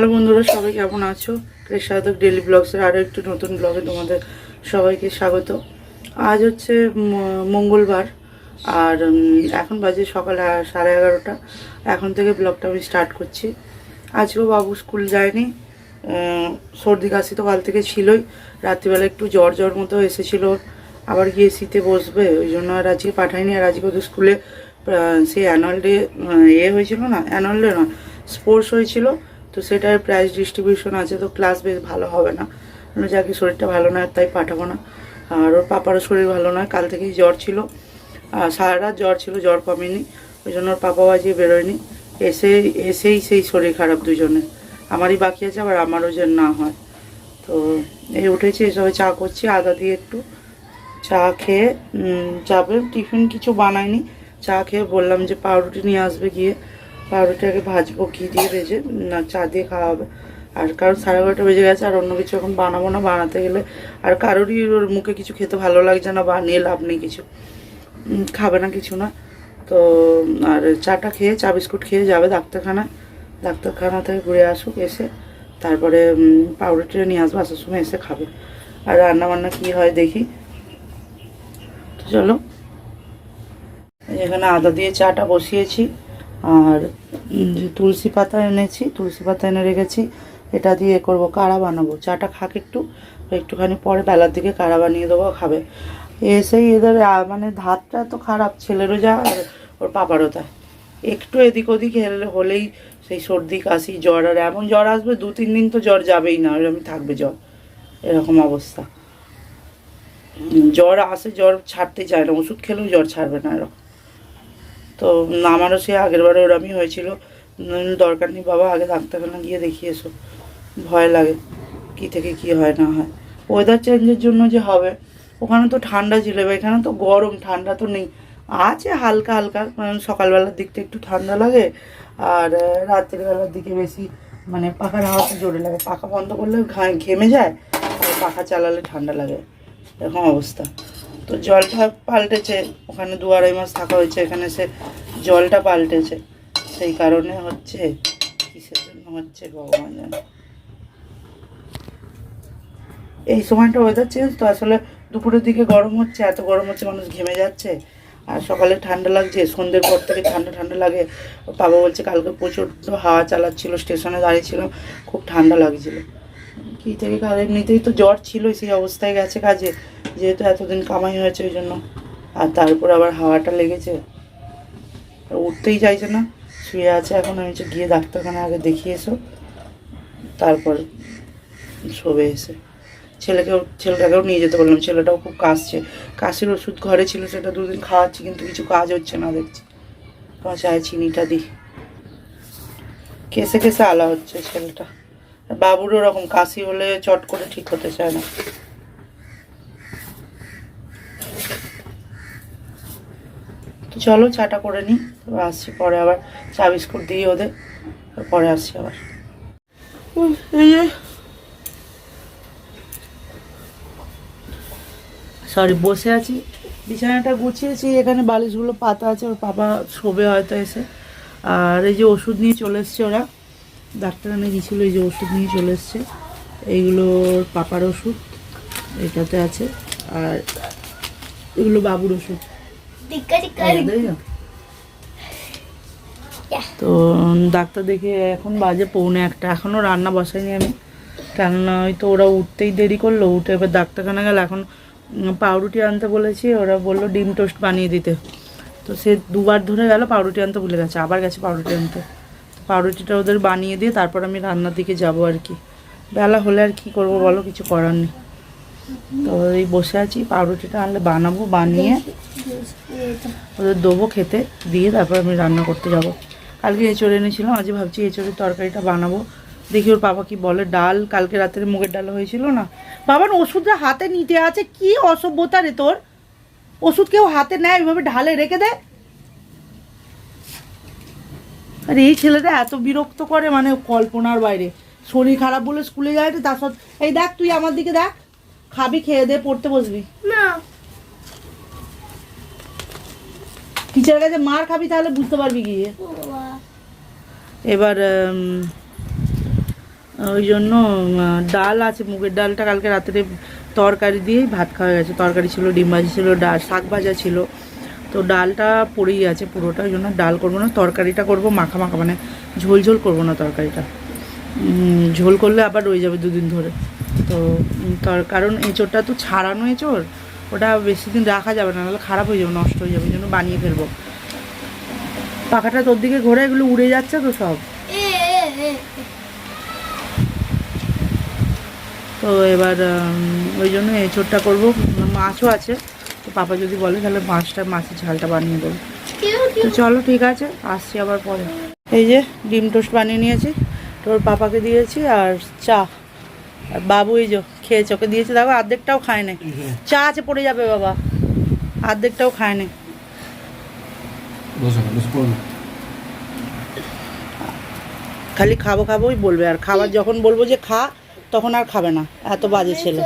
Hello বন্ধুরা, সবাই কেমন আছো? সাধক ডেলি ব্লগসের আরও একটু নতুন ব্লগে তোমাদের সবাইকে স্বাগত। আজ হচ্ছে মঙ্গলবার, আর এখন বাজে সকাল 11:30। এখন থেকে ব্লগটা আমি স্টার্ট করছি। আজকেও বাবু স্কুল যায়নি, সর্দি কাশি তো কাল থেকে ছিলই। রাত্রিবেলা একটু জ্বর জ্বর মতো এসেছিলো, আবার গিয়ে শীতে বসবে, ওই জন্য আর আজকে পাঠাইনি। আর আজকে ওদের স্কুলে সেই অ্যানুয়াল ডে হয়েছিল না, অ্যানুয়াল ডে না, স্পোর্টস হয়েছিল, তো সেটার প্রাইজ ডিস্ট্রিবিউশন আছে, তো ক্লাস বেশ ভালো হবে না, যাকে শরীরটা ভালো নয় তাই পাঠাবো না। আর ওর পাপারও শরীর ভালো নয়, কাল থেকেই জ্বর ছিল, সারা রাত জ্বর ছিল, জ্বর কমেনি, ওই জন্য ওর পাপাও আজকে বেরোয়নি। এসেই সেই শরীর খারাপ দুজনের, আমারই বাকি আছে, আবার আমারও যেন না হয়। তো এই উঠেছি, এসবে চা করছি আদা দিয়ে একটু। চা খেয়ে যাবে, টিফিন কিছু বানায়নি, চা খেয়ে বললাম যে পাউরুটি নিয়ে আসবে গিয়ে, পাউরুটিটাকে ভাজবো ঘি দিয়ে ভেজে, না চা দিয়ে খাওয়া হবে। আর কারণ 11:30 বেজে গেছে, আর অন্য কিছু এখন বানাবো না, বানাতে গেলে আর কারোরই ওর মুখে কিছু খেতে ভালো লাগছে না, বানিয়ে লাভ নেই, কিছু খাবে না কিছু না। তো আর চাটা খেয়ে, চা বিস্কুট খেয়ে যাবে ডাক্তারখানায়, ডাক্তারখানা থেকে ঘুরে আসুক, এসে তারপরে পাউরুটিটা নিয়ে আসবো, আসার সময় এসে খাবে। আর রান্নাবান্না কী হয় দেখি। তো চলো, এখানে আদা দিয়ে চাটা বসিয়েছি, আর তুলসী পাতা এনেছি, তুলসী পাতা এনে রেখেছি, এটা দিয়ে করবো কাড়া বানাবো। চাটা খাক একটুখানি পরে বেলার দিকে কাড়া বানিয়ে দেবো, খাবে। এসেই এদের মানে ধাতটা তো খারাপ, ছেলেরও যা আর ওর পাপারও তাই, একটু এদিক ওদিক হলেই সেই সর্দি কাশি জ্বর, আর এমন জ্বর আসবে 2-3 দিন তো জ্বর যাবেই না, এরকম থাকবে জ্বর, এরকম অবস্থা। জ্বর আসে, জ্বর ছাড়তে চায় না, ওষুধ খেলেও জ্বর ছাড়বে না এরকম। তো আমারও সে আগেরবারে ওরমই হয়েছিল। দরকার নেই বাবা, আগে ডাক্তারখানা গিয়ে দেখিয়ে এসো, ভয় লাগে কী থেকে কী হয় না হয়। ওয়েদার চেঞ্জের জন্য যে হবে, ওখানে তো ঠান্ডা ছিল, এখানে তো গরম, ঠান্ডা তো নেই, আছে হালকা হালকা, সকালবেলার দিকটা একটু ঠান্ডা লাগে, আর রাত্রিবেলার দিকে বেশি মানে পাখার হাওয়াটা জোরে লাগে, পাখা বন্ধ করলে ঘেমে যায়, আর পাখা চালালে ঠান্ডা লাগে, এরকম অবস্থা। তো জলটা পাল্টেছে, ওখানে 2-2.5 মাস থাকা হয়েছে, এখানে সে জলটা পাল্টেছে, সেই কারণে হচ্ছে, কিসের জন্য হচ্ছে ভগবান জানে। এই সময়টা ওয়েদার চেঞ্জ তো, আসলে দুপুরের দিকে গরম হচ্ছে, এত গরম হচ্ছে মানুষ ঘেমে যাচ্ছে, আর সকালে ঠান্ডা লাগছে, সন্ধ্যের পর থেকে ঠান্ডা ঠান্ডা লাগে। বাবা বলছে কালকে প্রচণ্ড হাওয়া চালাচ্ছিল, স্টেশনে দাঁড়িয়েছিলাম, খুব ঠান্ডা লাগছিল। কী থেকে কাল, এমনিতেই তো জ্বর ছিল, সেই অবস্থায় গেছে কাজে, যেহেতু এতদিন কামাই হয়েছে ওই জন্য, আর তারপর আবার হাওয়াটা লেগেছে, উঠতেই চাইছে না, শুয়ে আছে এখন। আমি গিয়ে ডাক্তারখানায় আগে দেখিয়ে এসো, তারপর শোবে এসে। ছেলেটাকেও নিয়ে যেতে বললাম, ছেলেটাও খুব কাশছে, কাশির ওষুধ ঘরে ছিল, সেটা 2 দিন খাওয়াচ্ছি, কিন্তু কিছু কাজ হচ্ছে না দেখছি। তোমার চায়ে চিনিটা দিই, কেসে কেসে আলা হচ্ছে ছেলেটা। বাবুরও ওরকম কাশি হলে চট করে ঠিক হতে চায় না। তো চলো চাটা করে নিই, আসছি পরে, আবার চা বিস্কুট দিই ওদের, পরে আসছি আবার। এই যে সরি, বসে আছি, বিছানাটা গুছিয়েছি, এখানে বালিশগুলো পাতা আছে, ওর পাপা শোবে হয়তো এসে। আর এই যে ওষুধ নিয়ে চলে এসছে ওরা, ডাক্তারখানে গিয়েছিলো, এই যে ওষুধ নিয়ে চলে এসছে, এইগুলো ওর পাপার ওষুধ এটাতে আছে, আর এগুলো বাবুর ওষুধ। তো ডাক্তার দেখে এখন বাজে 1:45, এখনও রান্না বসাইনি আমি, কেননা হয়তো ওরা উঠতেই দেরি করলো, উঠে এবার ডাক্তারখানা গেল। এখন পাউরুটি আনতে বলেছি, ওরা বললো ডিম টোস্ট বানিয়ে দিতে, তো সে 2বার ধরে গেল, পাউরুটি আনতে ভুলে গেছে, আবার গেছে পাউরুটি আনতে। পাউরুটিটা ওদের বানিয়ে দিয়ে তারপর আমি রান্নার দিকে যাবো আর কি, বেলা হলে আর কি করবো বলো, কিছু করার নেই। তো এই বসে আছি, পাউরুটিটা আনলে বানাবো, বানিয়ে ওদের দেবো খেতে, দিয়ে তারপর আমি রান্না করতে যাব। কালকে এঁচড় এনেছিলাম, আজ ভাবছি এঁচড়ের তরকারিটা বানাবো, দেখি ওর বাবা কি বলে। ডাল কালকে রাতের মুগের ডাল হয়েছিল না, বাবার ওষুধটা হাতে নিতে আছে, কি অসভ্যতা রে তোর, ওষুধ কেউ হাতে নেয় ওইভাবে ঢালে রেখে দেয়। আর এই ছেলেটা এত বিরক্ত করে, মানে কল্পনার বাইরে। শরীর খারাপ বলে স্কুলে যায়, তার সাথে এই দেখ, তুই আমার দিকে দেখ, খাবি, খেয়ে দে পড়তে বসবি না, টিচারের কাছে মার খাবি, তাহলে বুঝতে পারবি গিয়ে। এবার ওই জন্য ডাল আছে, মুগের ডালটা কালকে রাত্রে তরকারি দিয়েই ভাত খাওয়া গেছে। তরকারি ছিল, ডিম ভাজি ছিল, ডাল শাক ভাজা ছিল, তো ডালটা পড়েই আছে পুরোটা। ওই জন্য ডাল করবো না, তরকারিটা করবো মাখা মাখা, মানে ঝোল ঝোল করবো না তরকারিটা। ঝোল করলে আবার রয়ে যাবে দুদিন ধরে। তো কারণ এঁচোড়টা তো ছাড়ানো এঁচোড়, ওটা বেশি দিন রাখা যাবে না, নাহলে খারাপ হয়ে যাবে, নষ্ট হয়ে যাবে। ওই জন্য বানিয়ে ফেলবো। পাখাটা তোর দিকে ঘোরে, এগুলো উড়ে যাচ্ছে তো সব। তো এবার ওই জন্য এঁচোড়টা করবো। মাছও আছে, তো পাপা যদি বলে তাহলে মাছের ঝালটা বানিয়ে দেবো। তো চলো ঠিক আছে, আসছি আবার পরে। এই যে ডিম টোস্ট বানিয়ে নিয়েছি, তোর পাপাকে দিয়েছি, আর চা। আর বাবু এই যে খেয়েছে, ওকে দিয়েছে, দেখো অর্ধেকটাও খায় না। চা আছে পড়ে যাবে বাবা, অর্ধেকটাও খায় না। খালি খাবো খাবোই বলবে, আর খাবার যখন বলবো যে খা, তখন আর খাবে না। এত বাজে ছেলে।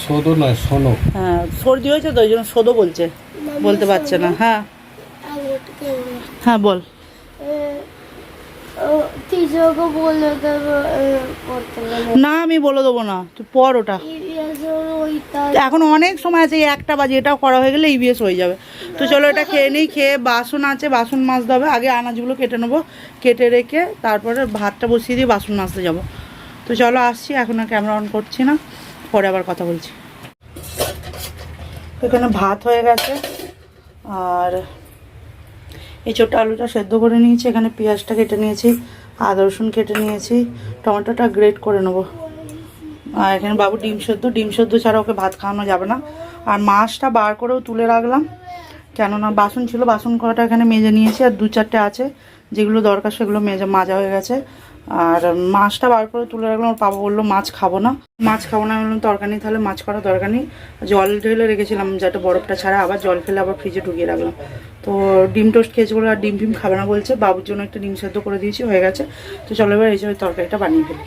সোদো নয়, সোনো। হ্যাঁ, সর্দি হয়েছে তো ওই জন্য সোদো বলছে, বলতে পারছে না। হ্যাঁ হ্যাঁ বল। না আমি বলে দেবো না, তুই পর ওটা। এখন অনেক সময় আছে, 1টা বাজে, এটাও করা হয়ে গেলে ইভিএস হয়ে যাবে। তো চলো এটা খেয়ে নিই। খেয়ে বাসন আছে, বাসন মাজতে হবে। আগে আনাজগুলো কেটে নেবো, কেটে রেখে তারপরে ভাতটা বসিয়ে দিয়ে বাসন মাজতে যাবো। তো চলো আসছি, এখন আর ক্যামেরা অন করছি না, পরে আবার কথা বলছি। এখানে ভাত হয়ে গেছে, আর এঁচোড়টা আলুটা সেদ্ধ করে নিয়েছি। এখানে পেঁয়াজটা কেটে নিয়েছি, আদা রসুন কেটে নিয়েছি, টমেটোটা গ্রেট করে নেবো। আর এখানে বাবু ডিম সেদ্ধ ছাড়া ওকে ভাত খাওয়ানো যাবে না। আর মাছটা বার করেও তুলে রাখলাম, কেননা বাসন ছিল, বাসন করাটা এখানে মেজে নিয়েছি। আর 2-4টে আছে যেগুলো দরকার, সেগুলো মাজা হয়ে গেছে। আর মাছটা বার করে তুলে রাখলাম। ওর বাবা বললো মাছ খাবো না, বললাম দরকার নেই, তাহলে মাছ করা দরকার নেই। জল ঢেলে রেখেছিলাম যাতে বরফটা ছাড়া, আবার জল ফেলে আবার ফ্রিজে ঢুকিয়ে রাখলাম। তো ডিম টোস্ট খেয়েছি বলে আর ডিম খাবে না বলছে। বাবুর জন্য একটা ডিম সেদ্ধ করে দিয়েছি, হয়ে গেছে। তো চলো এবার এই তরকারিটা বানিয়ে ফেলি।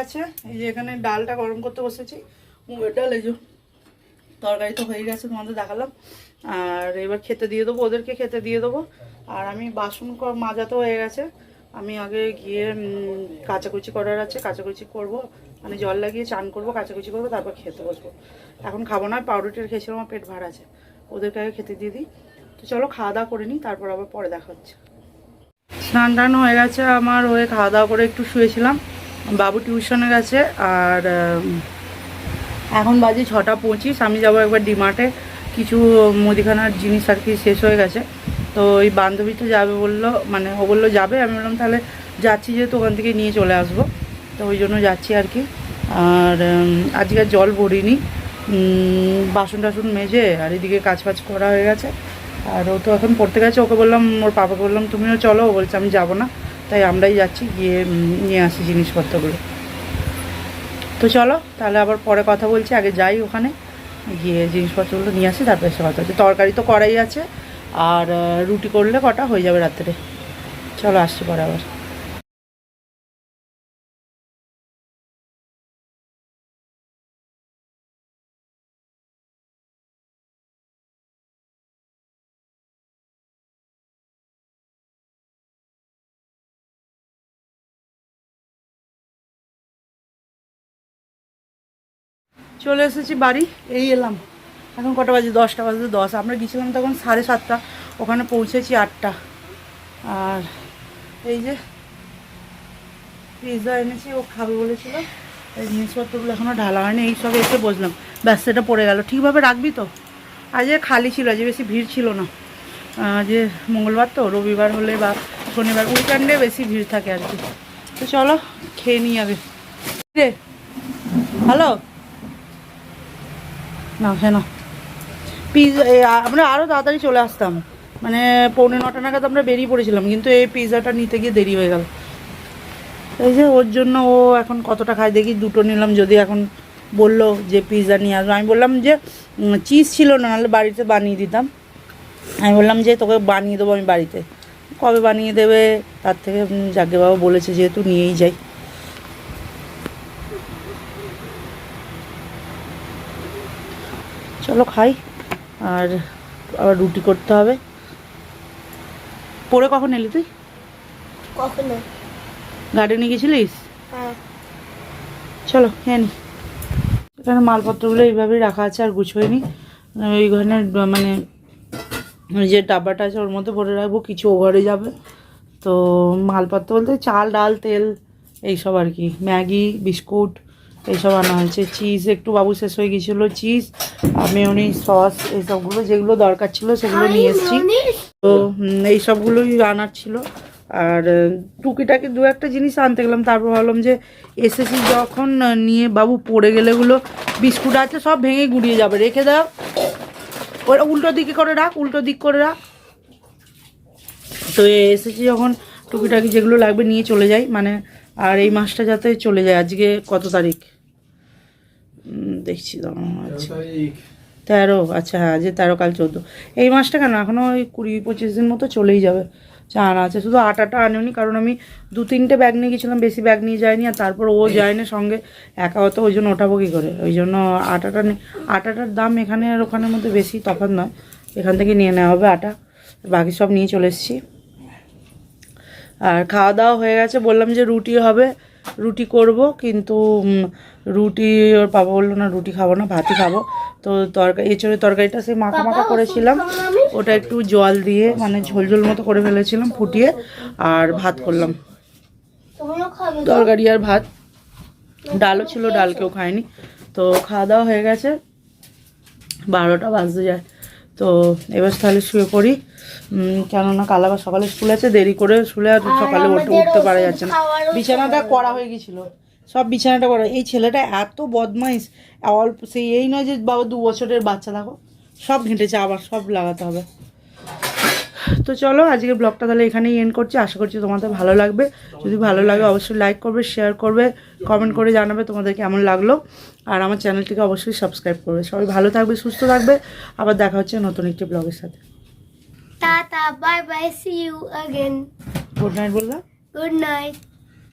গেছে। এই যে এখানে ডালটা গরম করতে বসেছি, মুগের ডাল। এই যে তরকারি তো হয়ে গেছে, তোমাদের দেখালাম। আর এবার খেতে দিয়ে দেবো, ওদেরকে খেতে দিয়ে দেবো। আর আমি বাসন মাজা তো হয়ে গেছে, আমি আগে গিয়ে কাচাকুচি করার আছে, কাচাকুচি করব, মানে জল লাগিয়ে চান করবো, কাচাকুচি করবো, তারপর খেতে বসবো। এখন খাবো না, পাউরুটির খেয়েছিলাম, আমার পেট ভার আছে, ওদেরকে আগে খেতে দিয়ে দিই। তো চলো খাওয়া দাওয়া করে নিই, তারপর আবার পরে দেখা হচ্ছে। স্নান টান হয়ে গেছে আমার, হয়ে খাওয়া দাওয়া করে একটু শুয়েছিলাম। বাবু টিউশনে গেছে। আর এখন বাজে 6:25। আমি যাবো একবার ডিমার্টে, কিছু মুদিখানার জিনিস আর কি শেষ হয়ে গেছে। তো ওই বান্ধবী তো যাবে বললো, মানে ও বললো যাবে, আমি বললাম তাহলে যাচ্ছি, যেহেতু ওখান থেকে নিয়ে চলে আসবো, তো ওই জন্য যাচ্ছি আর কি। আর আজকে জল ভরিনি, বাসন টাসন মেজে আর এদিকে কাজ ফাজ করা হয়ে গেছে। আর ও তো এখন পড়তে গেছে, ওকে বললাম, ওর পাপাকে বললাম তুমিও চলো, ও বলছে আমি যাবো না, তাই আমরাই যাচ্ছি, গিয়ে নিয়ে আসি জিনিসপত্রগুলো। তো চলো তাহলে আবার পরে কথা বলছি, আগে যাই ওখানে, গিয়ে জিনিসপত্রগুলো নিয়ে আসি, তারপর এসে কথা হচ্ছে। তরকারি তো করাই আছে, আর রুটি করলে কটা হয়ে যাবে রাত্রে। চলো আসছি পরে আবার। চলে এসেছি বাড়ি, এই এলাম। এখন কটা বাজে? 10টা বাজে 10। আমরা গেছিলাম তখন 7:30, ওখানে পৌঁছেছি 8টা। আর এই যে পিৎজা এনেছি, ও খাবে বলেছিল। এই জিনিসপত্রগুলো এখনও ঢালা হয়নি, এই সব এসে বসলাম, ব্যাস সেটা পড়ে গেল। ঠিকভাবে রাখবি তো? আজকে খালি ছিল, আজকে বেশি ভিড় ছিল না। যে মঙ্গলবার তো, রবিবার হলে বা শনিবার, উইকেন্ডে বেশি ভিড় থাকে আর কি। তো চলো খেয়ে নিই আগে। রে হ্যালো, না হ্যাঁ না, পিৎজা আমরা আরও তাড়াতাড়ি চলে আসতাম, মানে 8:45 নাগাদ আমরা বেরিয়ে পড়েছিলাম, কিন্তু এই পিৎজাটা নিতে গিয়ে দেরি হয়ে গেল। এই যে ওর জন্য ও এখন কতটা খায় দেখি, 2টো নিলাম। যদি এখন বললো যে পিৎজা নিয়ে আসবো, আমি বললাম যে চিজ ছিল না, নাহলে বাড়িতে বানিয়ে দিতাম। আমি বললাম যে তোকে বানিয়ে দেবো আমি বাড়িতে, কবে বানিয়ে দেবে, তার থেকে যাকে বাবা বলেছে যেহেতু নিয়েই যাই। চলো খাই, আর আবার রুটি করতে হবে। পরে কখন এলি তুই? কখনো গার্ডেনে গেছিলিস? হ্যাঁ। চলো খেয়ে নি। এখানে মালপত্রগুলো এইভাবেই রাখা আছে, আর গুছোয়নি। ওইখানে মানে যে ডাব্বাটা আছে ওর মধ্যে ভরে রাখবো, কিছু ওভারে যাবে। তো মালপত্র বলতে চাল, ডাল, তেল, এইসব আর কি, ম্যাগি, বিস্কুট এইসব আনা হয়েছে। চিজ একটু বাবু শেষ হয়ে গিয়েছিলো, চিজ আর মেয়োনিজ, সস, এইসবগুলো যেগুলো দরকার ছিল সেগুলো নিয়ে এসেছি। তো এইসবগুলোই আনার ছিল। আর টুকিটাকি 2-1টা জিনিস আনতে গেলাম, তারপর ভাবলাম যে এসেছি যখন, নিয়ে বাবু পড়ে গেলে এগুলো বিস্কুট আছে সব ভেঙে গুঁড়িয়ে যাবে, রেখে দাও, ওটা উল্টো দিকে করে রাখ, উল্টো দিক করে রাখ। তো এসেছি যখন, টুকিটাকি যেগুলো লাগবে নিয়ে চলে যাই, মানে। আর এই মাসটা যাতে চলে যায়। আজকে কত তারিখ দেখছি, আচ্ছা 13, আচ্ছা হ্যাঁ আজকে 13, কাল 14। এই মাসটা কেন, এখনও ওই 20-25 দিন মতো চলেই যাবে। আনা আছে, শুধু আটাটা আনেনি, কারণ আমি 2-3টে ব্যাগ নিয়ে গেছিলাম, বেশি ব্যাগ নিয়ে যায়নি। আর তারপর ও যায়নি সঙ্গে, একা হতো, ওই জন্য ওঠাবো কী করে, ওই জন্য আটাটা আটাটার দাম এখানে আর ওখানের মধ্যে বেশি তফাৎ নয়, এখান থেকে নিয়ে নেওয়া হবে আটা। বাকি সব নিয়ে চলে এসেছি। আর খাওয়া দাওয়া হয়ে গেছে, বললাম যে রুটি হবে, রুটি করব, কিন্তু রুটি ওর বাবা বললো না রুটি খাবো না, ভাতই খাবো। তো এঁচড়ের তরকারিটা সেই মাখা মাখা করেছিলাম, ওটা একটু জল দিয়ে মানে ঝোল ঝোল মতো করে ফেলেছিলাম ফুটিয়ে, আর ভাত করলাম, তরকারি আর ভাত। ডালও ছিল, ডাল কেউ খায়নি। তো খাওয়া দাওয়া হয়ে গেছে, 12টা বাজতে যায়। তো এবার তাহলে শুয়ে পড়ি, কেননা কাল আবার সকালে স্কুল আছে, দেরি করে শুলে আর সকালে উঠতে পারা যাচ্ছে না। বিছানাটা করা হয়ে গেছিল, সব বিছানাটা করা। এই ছেলেটা এত বদমাইশ, অল্প সেই এই নয় যে বাবা 2 বছরের বাচ্চা, দেখো সব ঘেঁটেছে, আবার সব লাগাতে হবে। তো চলো আজকের ব্লগটা তাহলে এখানেই এন্ড করছি। আশা করছি তোমাদের ভালো লাগবে। যদি ভালো লাগে অবশ্যই লাইক করবে, শেয়ার করবে, কমেন্ট করে জানাবে তোমাদের কেমন লাগলো। আর আমার চ্যানেলটিকে অবশ্যই সাবস্ক্রাইব করবে। সবাই ভালো থাকবে, সুস্থ থাকবে। আবার দেখা হচ্ছে নতুন একটি ব্লগের সাথে। Tata, bye bye, see you again. Good night বললাম। Good night.